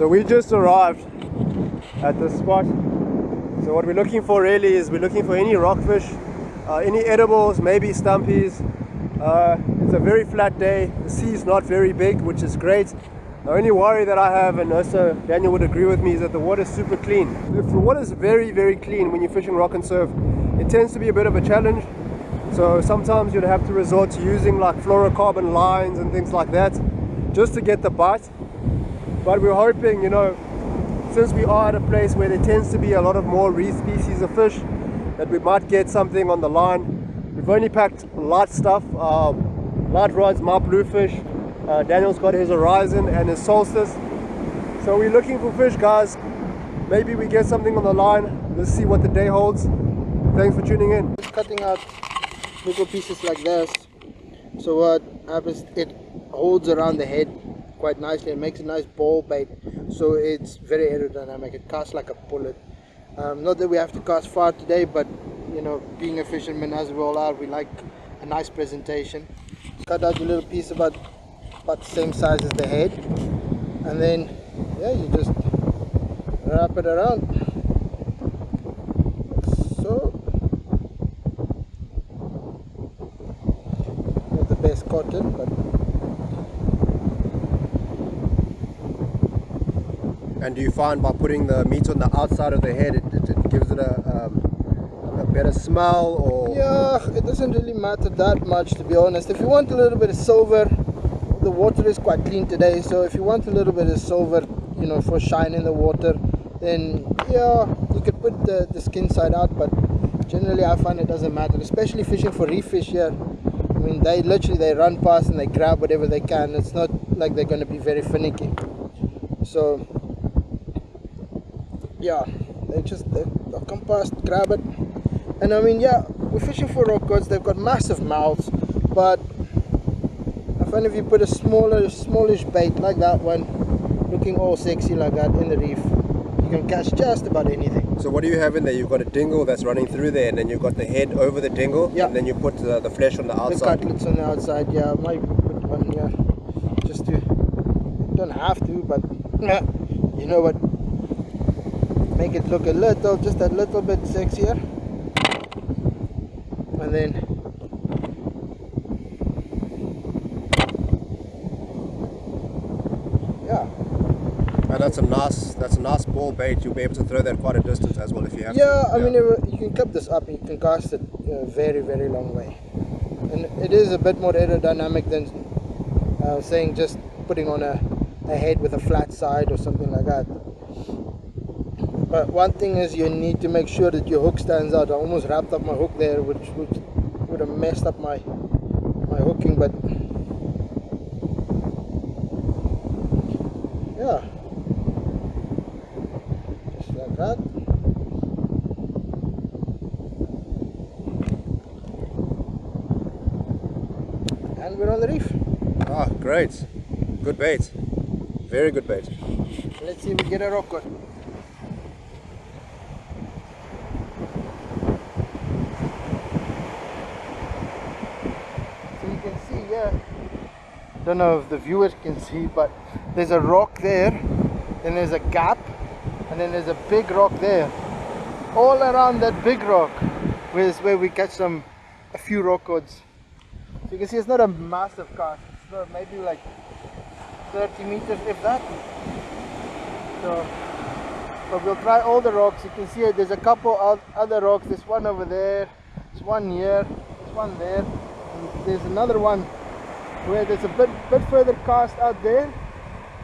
So we just arrived at this spot. So what we're looking for really is we're looking for any rockfish, any edibles, maybe stumpies. It's a very flat day. The sea is not very big, which is great. The only worry that I have, and also Daniel would agree with me, is that the water is super clean. If the water is very, very clean when you're fishing rock and surf, it tends to be a bit of a challenge. So sometimes you'd have to resort to using like fluorocarbon lines and things like that just to get the bite. But we're hoping, you know, since we are at a place where there tends to be a lot of more reef species of fish, that we might get something on the line. We've only packed light stuff, light rods, my bluefish. Daniel's got his horizon and his solstice. So we're looking for fish, guys. Maybe we get something on the line. Let's see what the day holds. Thanks for tuning in. Just cutting out little pieces like this. So what happens, it holds around the head quite nicely and makes a nice ball bait. So it's very aerodynamic. It casts like a bullet. Not that we have to cast far today, but you know, being a fisherman as we all are, we like a nice presentation. Cut out your little piece about the same size as the head, and then yeah, you just wrap it around. So not the best cotton, but. And do you find by putting the meat on the outside of the head, it gives it a better smell? Or Yeah, it doesn't really matter that much, to be honest. If you want a little bit of silver, the water is quite clean today, so if you want a little bit of silver, you know, for shine in the water, then yeah, you could put the skin side out, but generally I find it doesn't matter, especially fishing for reef fish here. I mean, they run past and they grab whatever they can. It's not like they're going to be very finicky. So yeah, they'll come past, grab it. And I mean, yeah, we're fishing for rock gods. They've got massive mouths, but I find if you put a smallish bait like that one, looking all sexy like that in the reef, you can catch just about anything. So what do you have in there? You've got a dingle that's running through there, and then you've got the head over the dingle, yeah. And then you put the flesh on the outside. The cutlets on the outside, yeah. I might put one here, just to, don't have to, but you know what, make it look just a little bit sexier. And then yeah, and that's a nice ball bait. You'll be able to throw that quite a distance as well if you have to. Yeah, I mean, you can clip this up and you can cast it a very, very long way, and it is a bit more aerodynamic than saying just putting on a head with a flat side or something like that. But one thing is, you need to make sure that your hook stands out. I almost wrapped up my hook there, which would have messed up my hooking, but yeah, just like that. And we're on the reef. Ah, great. Good bait. Very good bait. Let's see if we get a rock cut. I don't know if the viewers can see, but there's a rock there, then there's a gap, and then there's a big rock there. All around that big rock is where we catch a few rock cods. So you can see it's not a massive cast, it's not, maybe like 30 meters if that. So but we'll try all the rocks. You can see it, there's a couple other rocks. There's one over there, there's one here, there's one there, and there's another one where there's a bit further cast out there,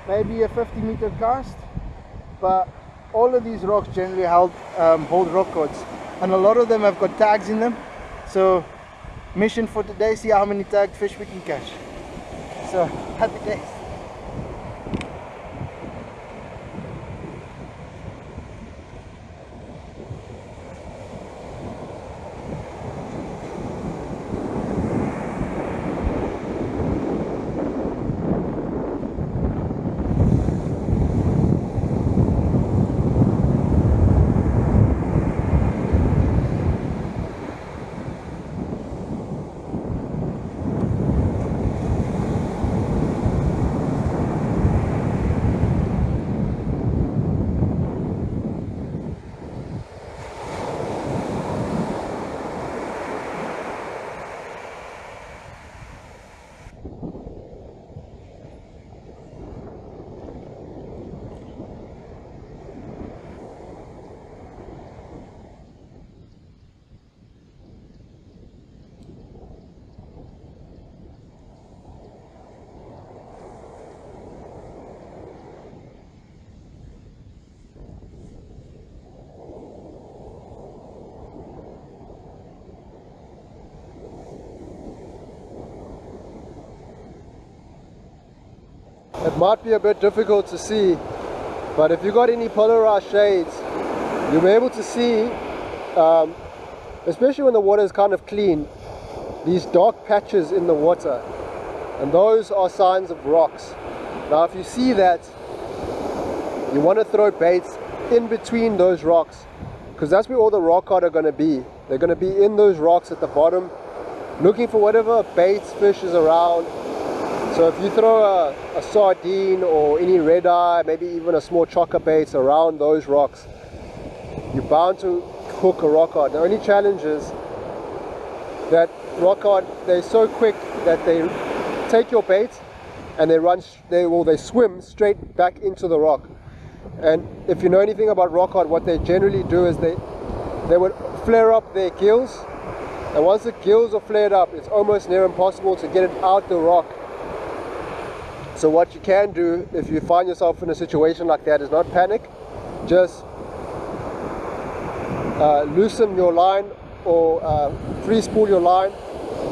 maybe a 50-meter cast. But all of these rocks generally hold rock cods, and a lot of them have got tags in them. So mission for today, see how many tagged fish we can catch. So happy days. it might be a bit difficult to see, but if you've got any polarized shades, you'll be able to see, especially when the water is kind of clean, these dark patches in the water, and those are signs of rocks. Now if you see that, you want to throw baits in between those rocks, because that's where all the rock cod are going to be. They're going to be in those rocks at the bottom, looking for whatever baits, fish is around. So if you throw a sardine or any red eye, maybe even a small chokka baits around those rocks, you're bound to hook a rock cod. The only challenge is that rock cod, they're so quick that they take your bait and they swim straight back into the rock. And if you know anything about rock cod, what they generally do is they would flare up their gills, and once the gills are flared up, it's almost near impossible to get it out the rock. So what you can do if you find yourself in a situation like that is not panic, just loosen your line, or free spool your line,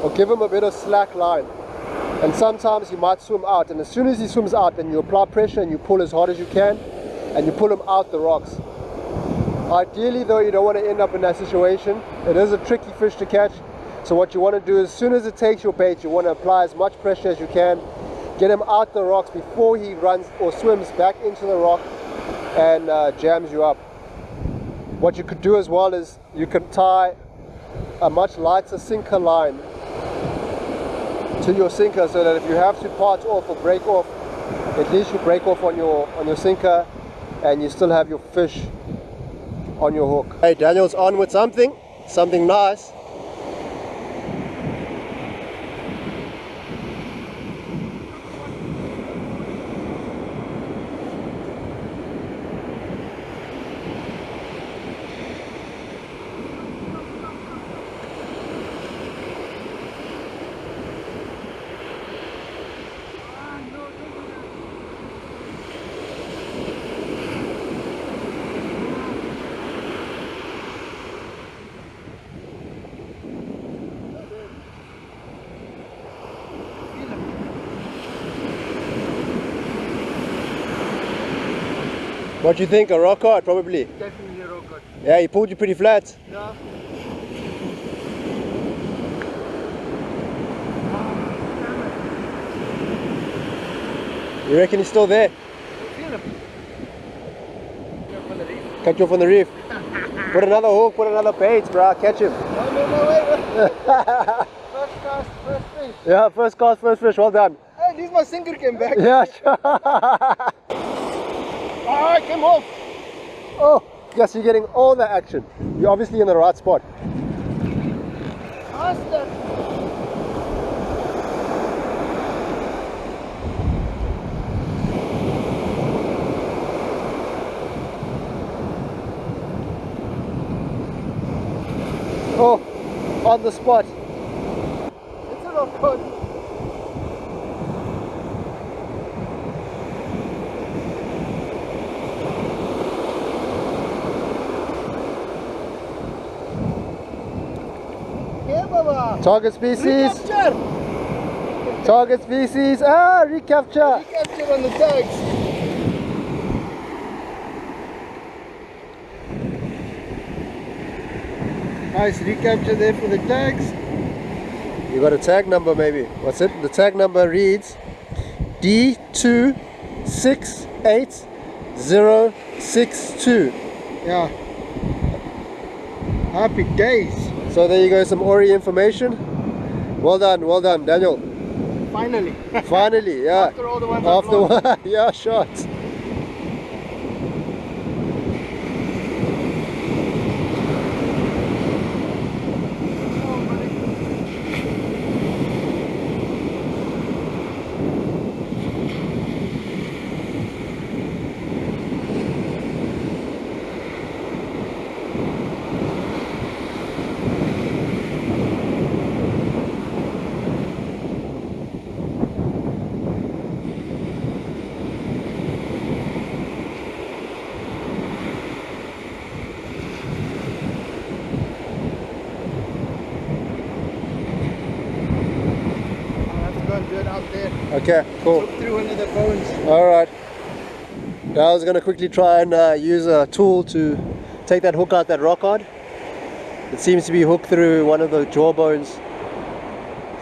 or give him a bit of slack line. And sometimes he might swim out, and as soon as he swims out, then you apply pressure and you pull as hard as you can, and you pull him out the rocks. Ideally though, you don't want to end up in that situation. It is a tricky fish to catch, so what you want to do is, as soon as it takes your bait, you want to apply as much pressure as you can, get him out the rocks before he runs or swims back into the rock and jams you up. What you could do as well is you can tie a much lighter sinker line to your sinker, so that if you have to part off or break off, at least you break off on your sinker and you still have your fish on your hook. Hey, Daniel's on with something nice. What do you think? A rock cod, probably? Definitely a rock cod. Yeah, he pulled you pretty flat. Yeah. You reckon he's still there? Catch you off on the reef. Put another hook, put another bait, bro. Catch him. No, wait. First cast, first fish. Yeah, first cast, first fish. Well done. Hey, at least my sinker came back. Yeah, sure. Oh, I came off. Oh, yes, you're getting all the action. You're obviously in the right spot. Faster. Oh, on the spot. It's a rock cod. Target species. Recapture. Target species. Ah, recapture. Recapture on the tags. Nice recapture there for the tags. You got a tag number maybe. What's it? The tag number reads D268062. Yeah. Happy days. So there you go, some Ori information. Well done, Daniel. Finally. Finally, yeah. After all the ones I've lost. Yeah, shots. it out there. Okay, cool. Look through one of the bones. Alright. Now I was going to quickly try and use a tool to take that hook out that rock hard. It seems to be hooked through one of the jaw bones.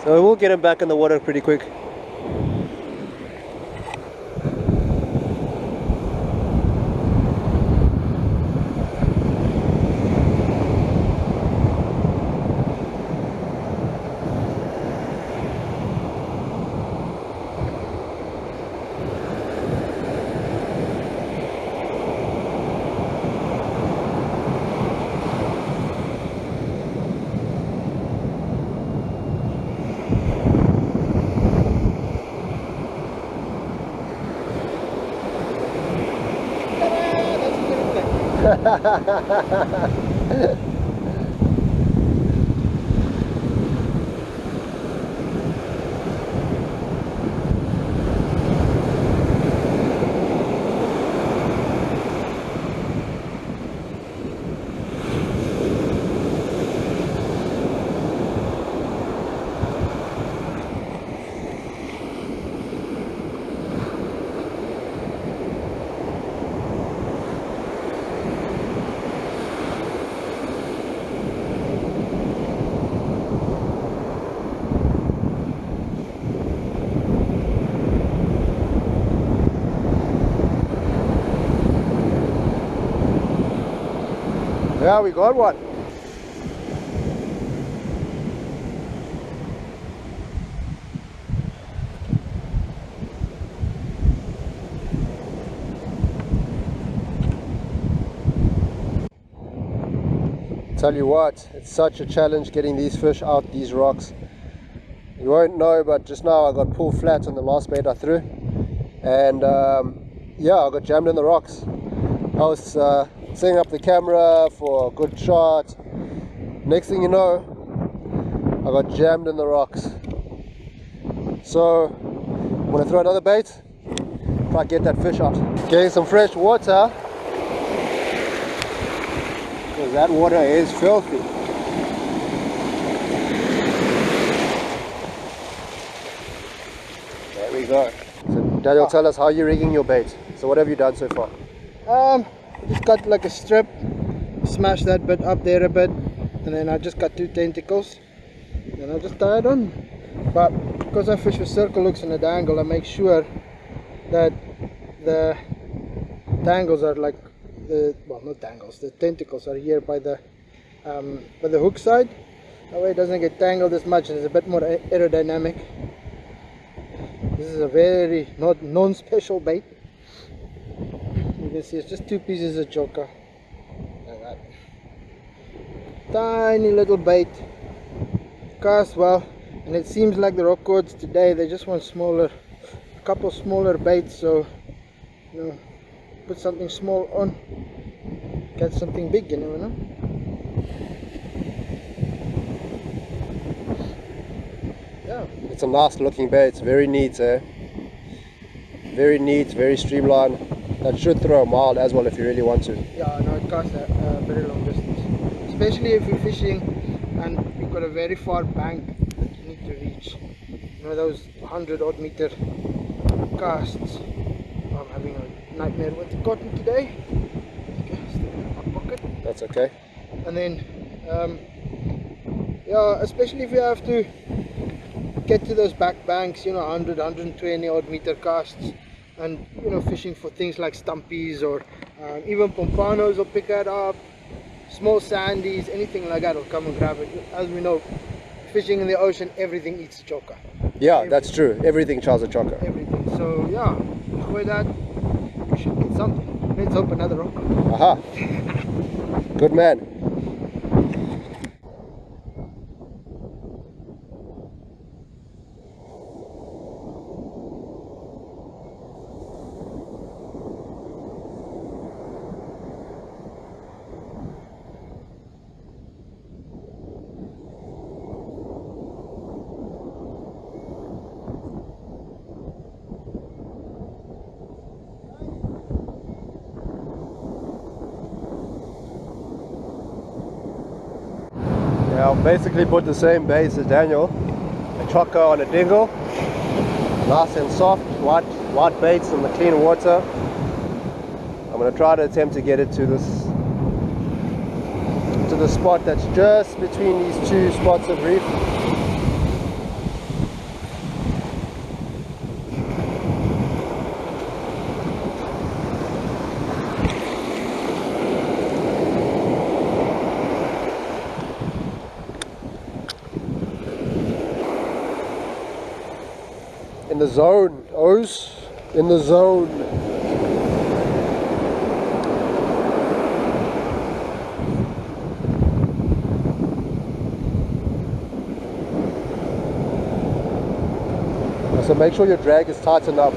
So we'll get him back in the water pretty quick. Yeah, we got one. Tell you what, it's such a challenge getting these fish out these rocks. You won't know, but just now I got pulled flat on the last bait I threw, and yeah, I got jammed in the rocks. I was setting up the camera for a good shot. Next thing you know, I got jammed in the rocks. So I'm gonna throw another bait, try to get that fish out. Getting some fresh water, because that water is filthy. There we go. So Daniel, tell us how you're rigging your bait. So what have you done so far? Just got like a strip, smash that bit up there a bit, and then I just got 2 tentacles, and I just tie it on. But because I fish with circle hooks and a dangle, I make sure that the tangles are like not tangles, the tentacles are here by the hook side. That way it doesn't get tangled as much and it's a bit more aerodynamic. This is a very non-special bait. You can see it's just 2 pieces of choker, like that. Tiny little bait, cast well, and it seems like the rock cords today, they just want a couple smaller baits. So you know, put something small on, catch something big, you never know. Yeah, it's a nice looking bait. It's very neat, eh? Very neat, very streamlined. That should throw a mile as well if you really want to. Yeah, no, it casts a very long distance, especially if you're fishing and you've got a very far bank that you need to reach. You know, those 100-odd meter casts. I'm having a nightmare with the cotton today. Okay, stick it in my pocket. That's okay. And then yeah, especially if you have to get to those back banks, you know, 100, 120 odd meter casts, and you know, fishing for things like stumpies or even pompanos will pick that up, small sandies, anything like that will come and grab it. As we know, fishing in the ocean, everything eats a choker. Yeah, everything. That's true. Everything chows a choker. Everything. So yeah, with that, we should get something. Let's hope another rock. Aha. Good man. Yeah, I'll basically put the same bait as Daniel, a choker on a dingle, Nice and soft, white baits in the clean water. I'm going to try to attempt to get it to the spot that's just between these two spots of reef. In the zone, O's, in the zone. So make sure your drag is tightened up.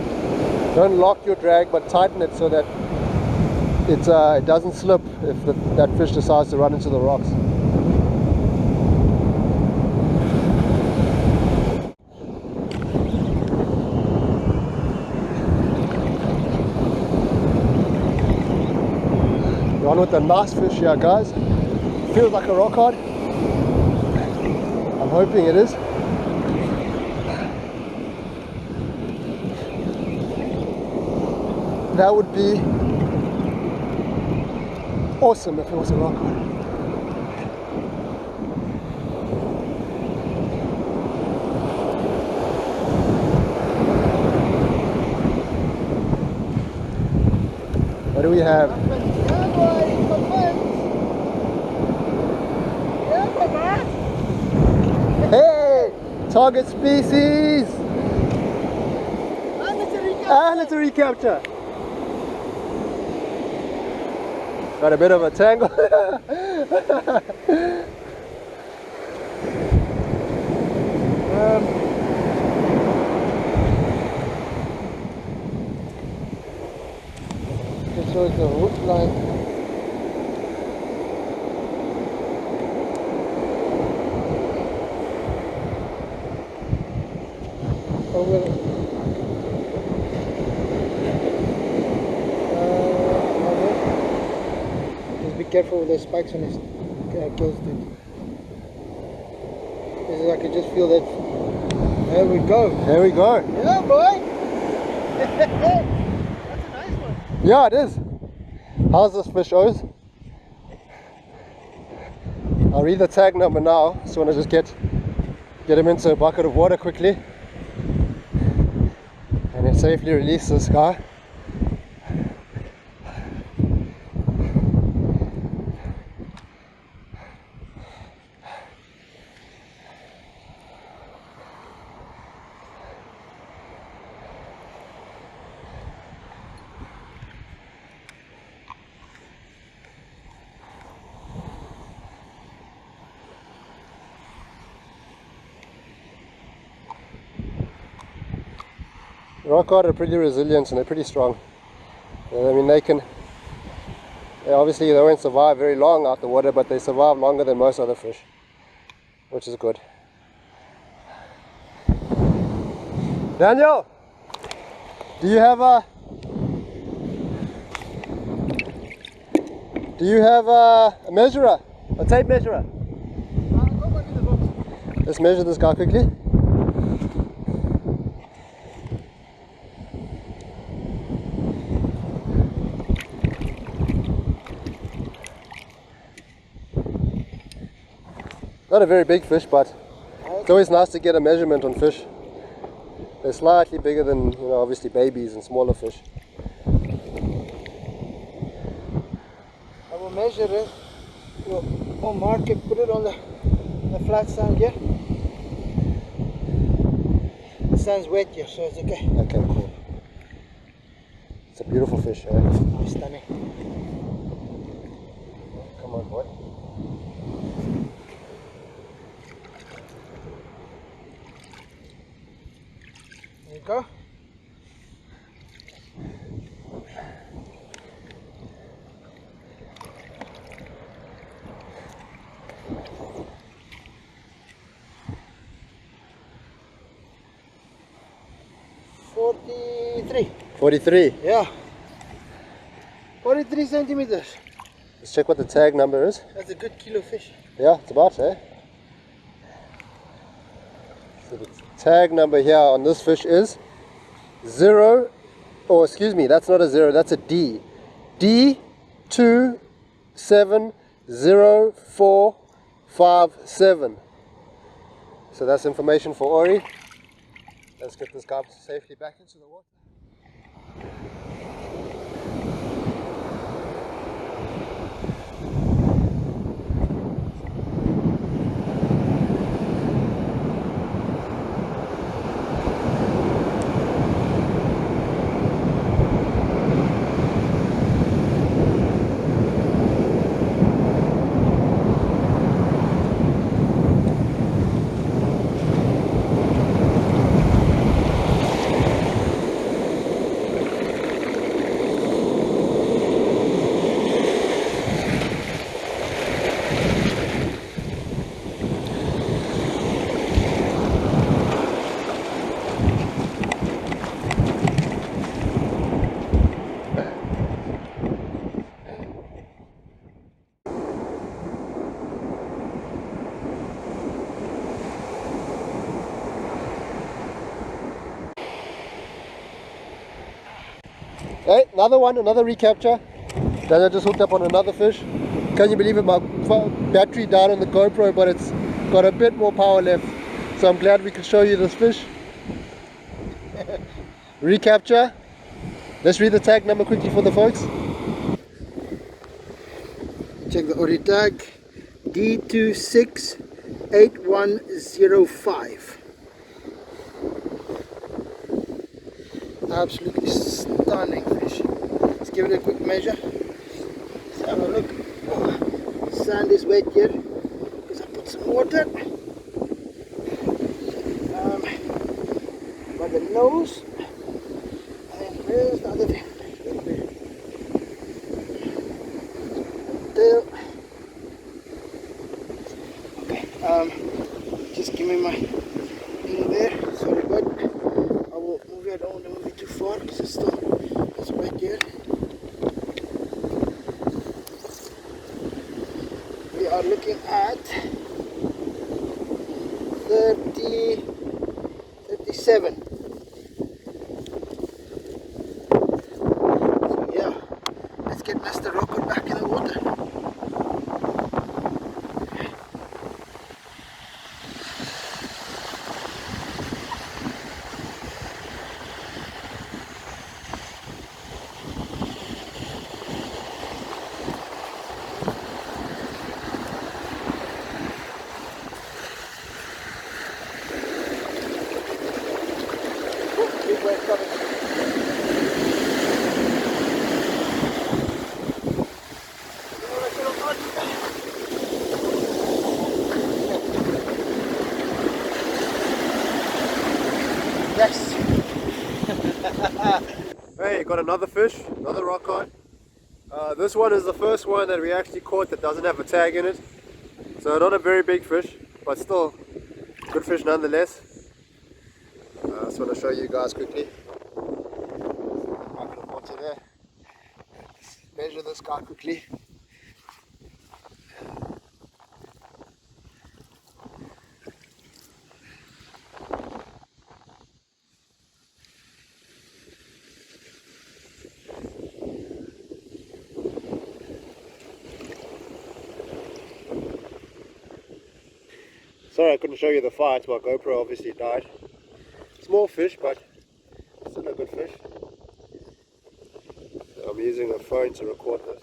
Don't lock your drag, but tighten it so that it doesn't slip if that fish decides to run into the rocks. We're on with a nice fish here, guys. Feels like a rock hard. I'm hoping it is. That would be awesome if it was a rock hard. What do we have? Hey! Target species! And it's a recapture! Got a bit of a tangle. This was the hook line. Over. Be careful with the spikes on his gills, dude. I can just feel that. There we go. There we go. Yeah, boy. That's a nice one. Yeah, it is. How's this fish, O's? I'll read the tag number now. Just want to just get him into a bucket of water quickly and then safely release this guy. Rock cod are pretty resilient and they're pretty strong. I mean, they obviously they won't survive very long out the water, but they survive longer than most other fish, which is good. Daniel, do you have a measurer, a tape measurer? Let's measure this guy quickly. Not a very big fish, but it's always nice to get a measurement on fish. They're slightly bigger than, you know, obviously babies and smaller fish. I will measure it. We'll mark it, put it on the flat sand here. The sand's wet here, so it's okay. Okay, cool. It's a beautiful fish, eh? Oh, stunning. Come on, boy. There you go. $43. 43. Yeah. 43 centimeters. Let's check what the tag number is. That's a good kilo fish. Yeah, it's about, eh? So the tag number here on this fish is 0, or excuse me, that's not a 0, that's a D. D270457. So that's information for Ori. Let's get this guy safely back into the water. Hey, another one, another recapture. Then I just hooked up on another fish. Can you believe it? My battery died on the GoPro, but it's got a bit more power left. So I'm glad we could show you this fish. Recapture. Let's read the tag number quickly for the folks. Check the Ori tag. D268105. Absolutely stunning fish. Let's give it a quick measure. Let's have a look. Sand is wet here because I put some water. By the nose. And where's the other thing? Tail. Okay. Just give me my thing there. Sorry, bud. I will move it. I don't want to move it too far because it's right here. We are looking at 37. So yeah, let's get Mr. Rocco back in the water. Yes. Hey, got another fish, another rock cod. This one is the first one that we actually caught that doesn't have a tag in it. So not a very big fish, but still good fish nonetheless. I just want to show you guys quickly. Bucket of water there. Measure this guy quickly. Sorry I couldn't show you the fight, my GoPro obviously died. Small fish, but still a good fish. So I'm using a phone to record this.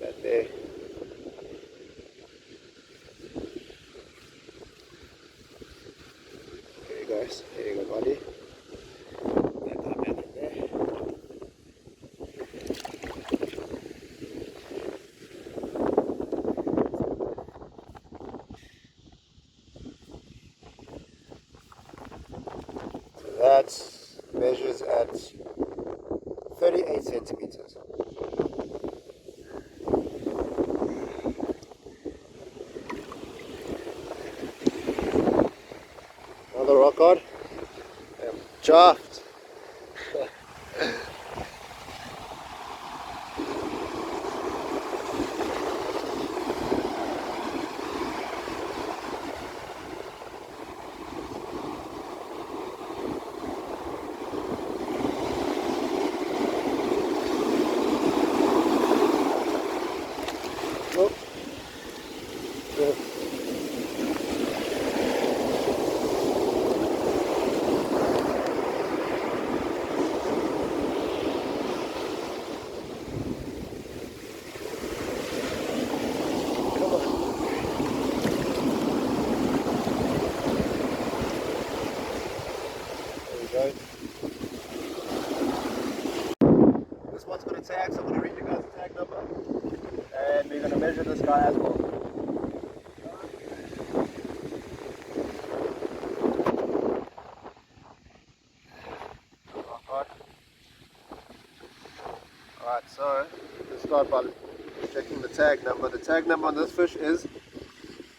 That there. There you go, there you go, buddy. That guy back in there. That measures at 38 centimeters. Another rock cod. I'm chuffed. go. This one's got a tag, so I'm going to read you guys the tag number. And we're going to measure this guy as well. Alright, so let's start by checking the tag number. The tag number on this fish is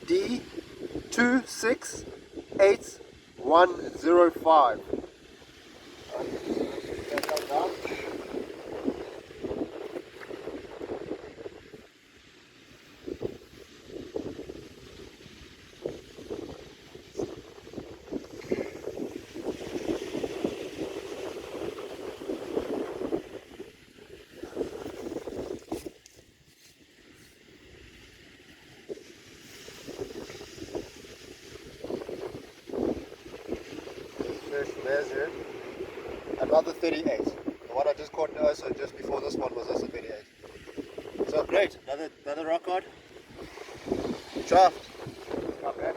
D268105. Fish measured another 38. The one I just caught also just before this one was also 38. So great, another rock cod. Shaft. Not bad.